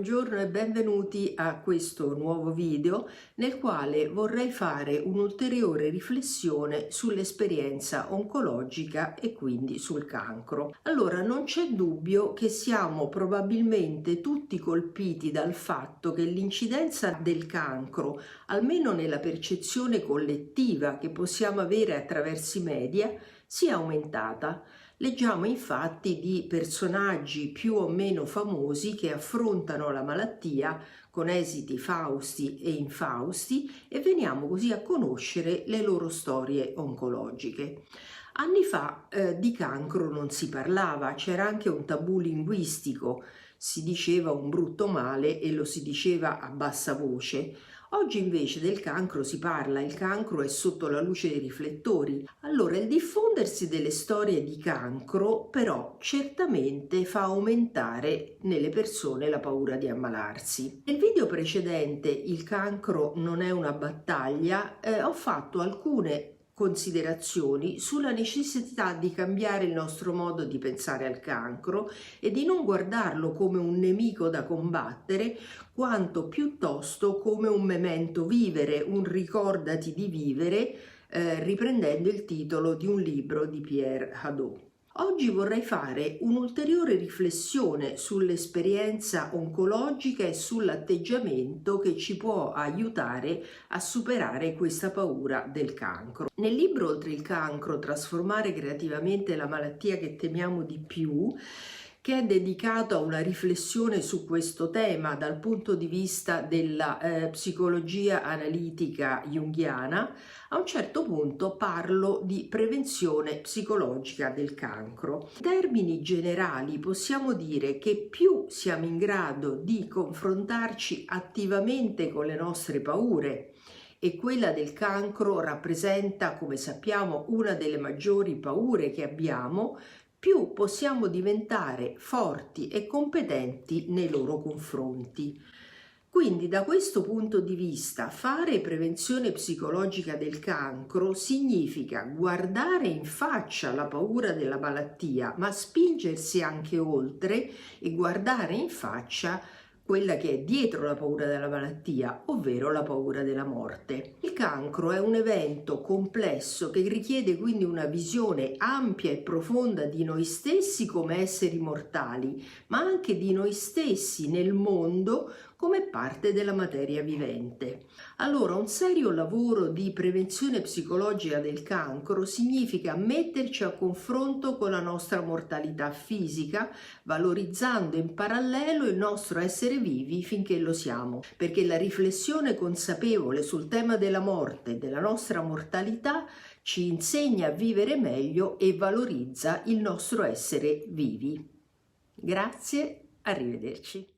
buongiorno e benvenuti a questo nuovo video nel quale vorrei fare un'ulteriore riflessione sull'esperienza oncologica e quindi sul cancro. Allora, non c'è dubbio che siamo probabilmente tutti colpiti dal fatto che l'incidenza del cancro, almeno nella percezione collettiva che possiamo avere attraverso i media, sia aumentata. Leggiamo infatti di personaggi più o meno famosi che affrontano la malattia con esiti fausti e infausti e veniamo così a conoscere le loro storie oncologiche. Anni fa di cancro non si parlava, c'era anche un tabù linguistico, si diceva un brutto male e lo si diceva a bassa voce. Oggi invece del cancro si parla, il cancro è sotto la luce dei riflettori. Allora, il diffondersi delle storie di cancro però certamente fa aumentare nelle persone la paura di ammalarsi. Nel video precedente, Il cancro non è una battaglia, ho fatto alcune considerazioni sulla necessità di cambiare il nostro modo di pensare al cancro e di non guardarlo come un nemico da combattere, quanto piuttosto come un memento vivere, un ricordati di vivere, riprendendo il titolo di un libro di Pierre Hadot. Oggi vorrei fare un'ulteriore riflessione sull'esperienza oncologica e sull'atteggiamento che ci può aiutare a superare questa paura del cancro. Nel libro Oltre il cancro, trasformare creativamente la malattia che temiamo di più, che è dedicato a una riflessione su questo tema dal punto di vista della psicologia analitica junghiana, a un certo punto parlo di prevenzione psicologica del cancro. In termini generali possiamo dire che più siamo in grado di confrontarci attivamente con le nostre paure, e quella del cancro rappresenta, come sappiamo, una delle maggiori paure che abbiamo, più possiamo diventare forti e competenti nei loro confronti. Quindi da questo punto di vista fare prevenzione psicologica del cancro significa guardare in faccia la paura della malattia, ma spingersi anche oltre e guardare in faccia quella che è dietro la paura della malattia, ovvero la paura della morte. Il cancro è un evento complesso che richiede quindi una visione ampia e profonda di noi stessi come esseri mortali, ma anche di noi stessi nel mondo come parte della materia vivente. Allora, un serio lavoro di prevenzione psicologica del cancro significa metterci a confronto con la nostra mortalità fisica, valorizzando in parallelo il nostro essere vivi finché lo siamo, perché la riflessione consapevole sul tema della morte e della nostra mortalità ci insegna a vivere meglio e valorizza il nostro essere vivi. Grazie, arrivederci.